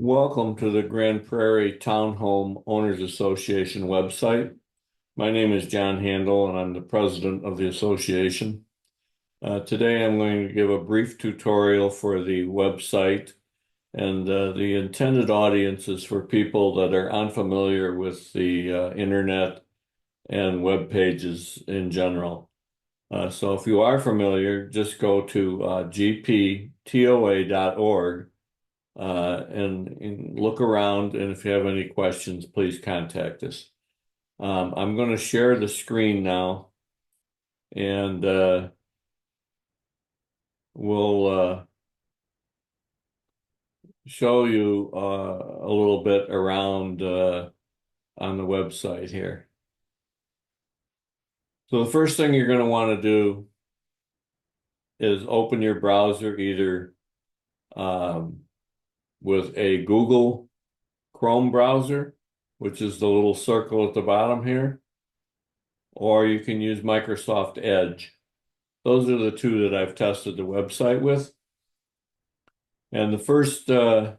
Welcome to the Grand Prairie Townhome Owners Association website. My name is John Handel, and I'm the president of the association. Today, I'm going to give a brief tutorial for the website, and the intended audience is for people that are unfamiliar with the internet and web pages in general. So if you are familiar, just go to gptoa.org. And look around, and if you have any questions, please contact us. I'm going to share the screen now, and we'll show you a little bit around on the website here. So the first thing you're going to want to do is open your browser either with a Google Chrome browser, which is the little circle at the bottom here, or you can use Microsoft Edge. Those are the two that I've tested the website with. And the first thing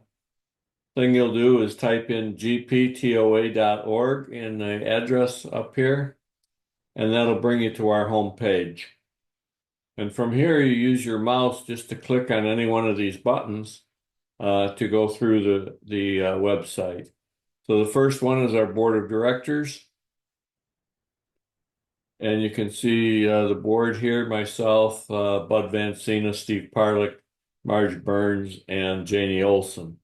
you'll do is type in gptoa.org in the address up here, and that'll bring you to our home page. And from here, you use your mouse just to click on any one of these buttons to go through the website. So the first one is our board of directors. And you can see the board here, myself, Bud Vancina, Steve Parlick, Marge Burns, and Janie Olson.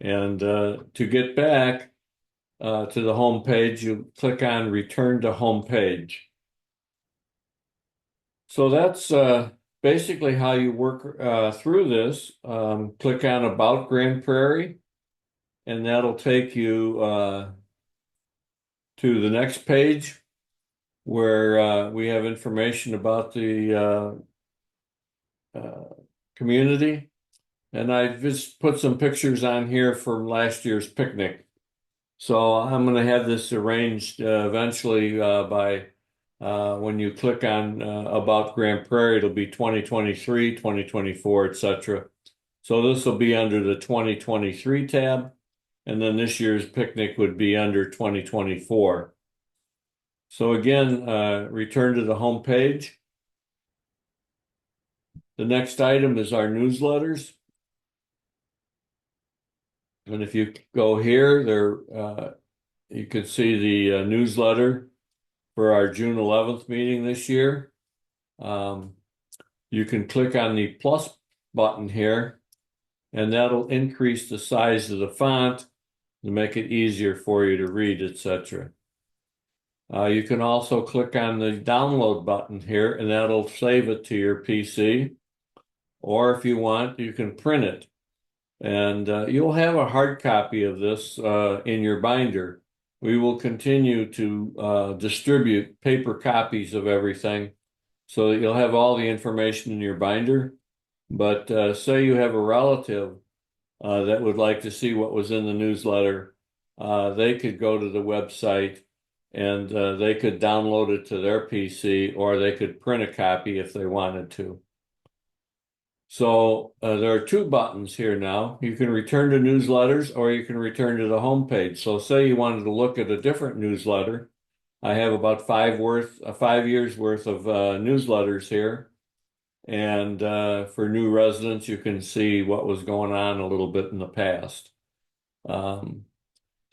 And to get back to the home page, you click on Return to Home Page. So that's basically how you work through this. Click on About Grand Prairie, and that'll take you to the next page, where we have information about the community. And I just put some pictures on here from last year's picnic. So I'm going to have this arranged eventually by when you click on About Grand Prairie, it'll be 2023, 2024, etc. So this will be under the 2023 tab, and then this year's picnic would be under 2024. So again, return to the home page. The next item is our newsletters. And if you go here, you can see the newsletter for our June 11th meeting this year. You can click on the plus button here, and that'll increase the size of the font to make it easier for you to read, etc. You can also click on the download button here, and that'll save it to your PC. Or if you want, you can print it. And you'll have a hard copy of this in your binder. We will continue to distribute paper copies of everything so that you'll have all the information in your binder. But say you have a relative that would like to see what was in the newsletter, they could go to the website and they could download it to their PC, or they could print a copy if they wanted to. So there are two buttons here now. You can return to newsletters, or you can return to the home page. So say you wanted to look at a different newsletter. I have about 5 years worth of newsletters here. And for new residents, you can see what was going on a little bit in the past. So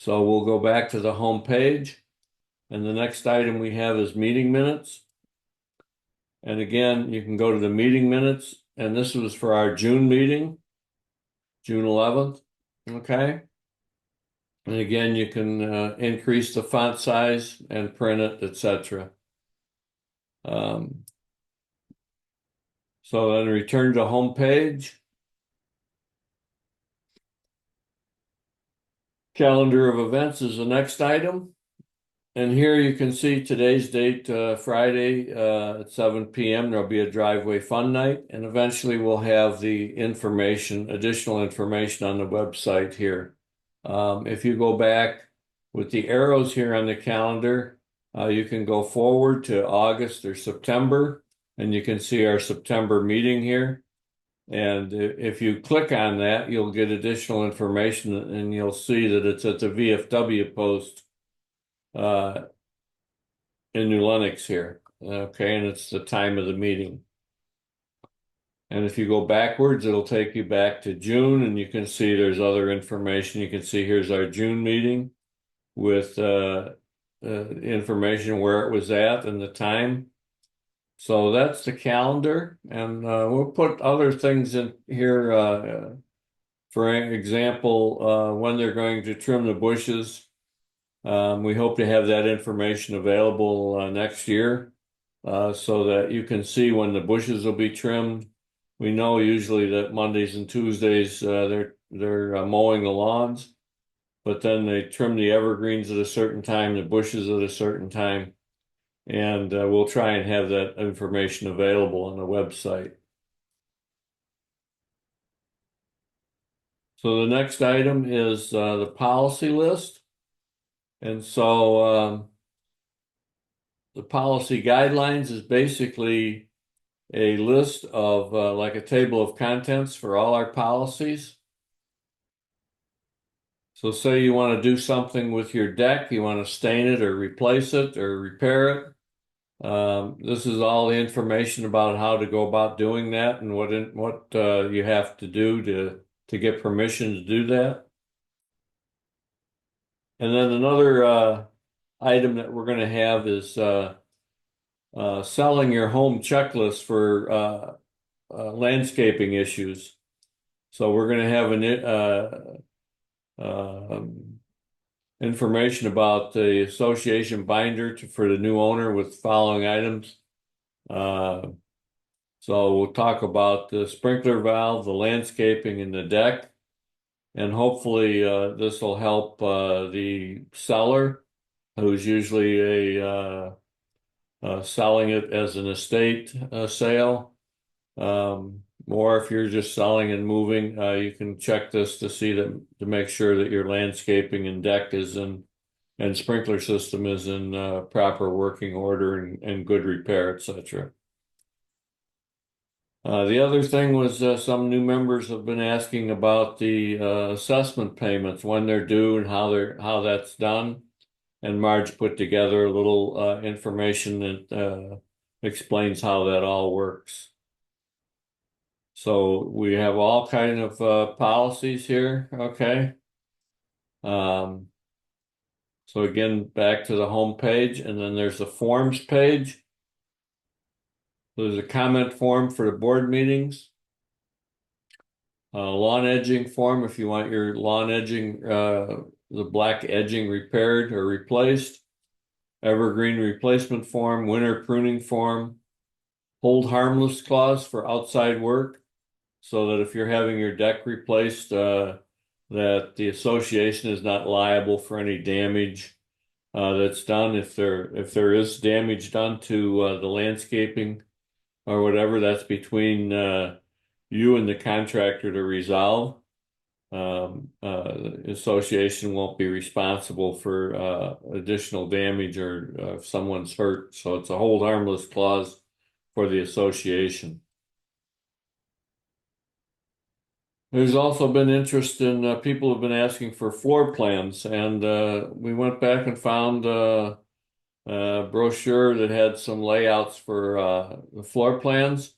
we'll go back to the home page. And the next item we have is meeting minutes. And again, you can go to the meeting minutes. And this was for our June meeting, June 11th. Okay. And again, you can increase the font size and print it, etc. So then return to home page. Calendar of events is the next item. And here you can see today's date, Friday at 7 p.m. There'll be a driveway fun night, and eventually we'll have the additional information on the website here. If you go back with the arrows here on the calendar, you can go forward to August or September, and you can see our September meeting here. And if you click on that, you'll get additional information, and you'll see that it's at the VFW post in New Lenox here. Okay, and it's the time of the meeting. And if you go backwards, it'll take you back to June, and you can see there's other information. You can see here's our June meeting with information where it was at and the time. So that's the calendar, and we'll put other things in here. For example, when they're going to trim the bushes. We hope to have that information available next year so that you can see when the bushes will be trimmed. We know usually that Mondays and Tuesdays they're mowing the lawns, but then they trim the evergreens at a certain time, the bushes at a certain time, and we'll try and have that information available on the website. So the next item is the policy list. And so the policy guidelines is basically a list of like a table of contents for all our policies. So say you want to do something with your deck, you want to stain it or replace it or repair it. This is all the information about how to go about doing that and what you have to do to get permission to do that. And then another item that we're going to have is selling your home checklist for landscaping issues. So we're going to have information about the association binder for the new owner with following items. So we'll talk about the sprinkler valve, the landscaping, and the deck. And hopefully this will help the seller, who's usually selling it as an estate sale. Or if you're just selling and moving, you can check this to see that to make sure that your landscaping and deck is in and sprinkler system is in proper working order and good repair, etc. The other thing was some new members have been asking about the assessment payments, when they're due and how that's done. And Marge put together a little information that explains how that all works. So we have all kind of policies here, okay? So again, back to the home page, and then there's the forms page. There's a comment form for the board meetings. Lawn edging form if you want your lawn edging, the black edging repaired or replaced. Evergreen replacement form, winter pruning form. Hold harmless clause for outside work, so that if you're having your deck replaced, that the association is not liable for any damage that's done. If there is damage done to the landscaping or whatever, that's between you and the contractor to resolve. The association won't be responsible for additional damage or if someone's hurt. So it's a hold harmless clause for the association. There's also been interest in people have been asking for floor plans, and we went back and found a brochure that had some layouts for the floor plans,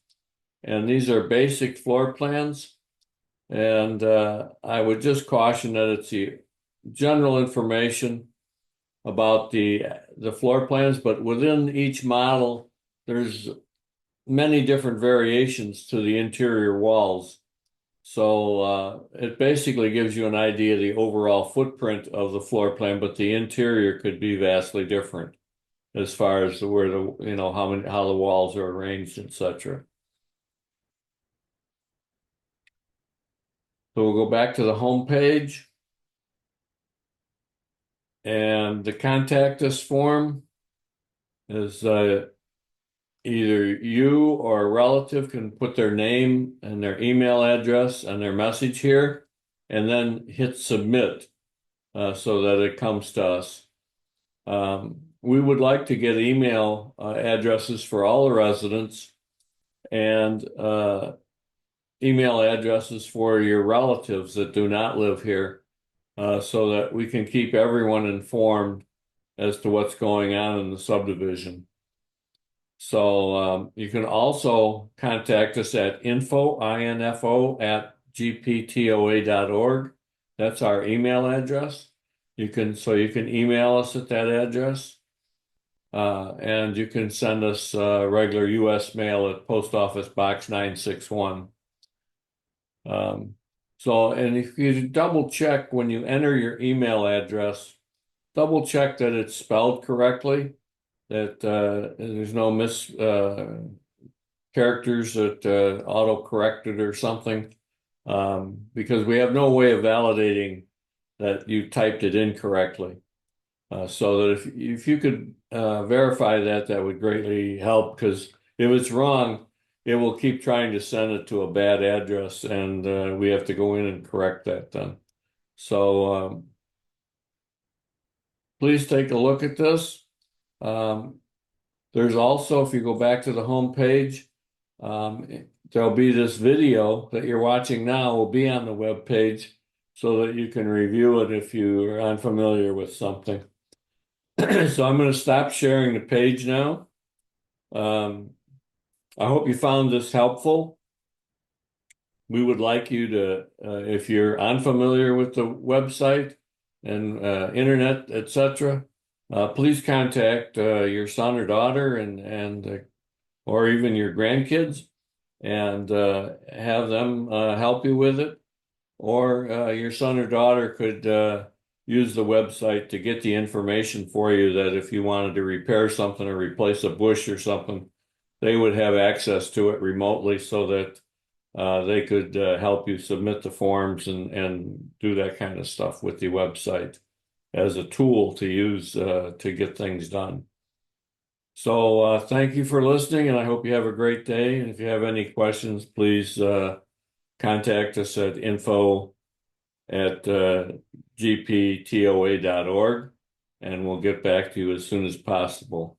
and these are basic floor plans. And I would just caution that it's the general information about the floor plans, but within each model, there's many different variations to the interior walls. So it basically gives you an idea of the overall footprint of the floor plan, but the interior could be vastly different as far as where how the walls are arranged, etc. So we'll go back to the home page, and the contact us form is either you or a relative can put their name and their email address and their message here, and then hit submit so that it comes to us. We would like to get email addresses for all the residents, and email addresses for your relatives that do not live here, so that we can keep everyone informed as to what's going on in the subdivision. So you can also contact us at info at gptoa.org. That's our email address. You can email us at that address. And you can send us regular U.S. mail at Post Office Box 961. And if you double check when you enter your email address, double check that it's spelled correctly, that there's no characters that auto-corrected or something, because we have no way of validating that you typed it incorrectly. So that if you could verify that, that would greatly help, because if it's wrong, it will keep trying to send it to a bad address, and we have to go in and correct that then. So please take a look at this. There's also, if you go back to the home page, there'll be this video that you're watching now will be on the web page so that you can review it if you are unfamiliar with something. So I'm going to stop sharing the page now. I hope you found this helpful. We would like you to, if you're unfamiliar with the website and internet, etc., please contact your son or daughter and or even your grandkids and have them help you with it. Or your son or daughter could use the website to get the information for you, that if you wanted to repair something or replace a bush or something, they would have access to it remotely, so that they could help you submit the forms and do that kind of stuff with the website as a tool to use to get things done. So thank you for listening, and I hope you have a great day. And if you have any questions, please contact us at info at gptoa.org, and we'll get back to you as soon as possible.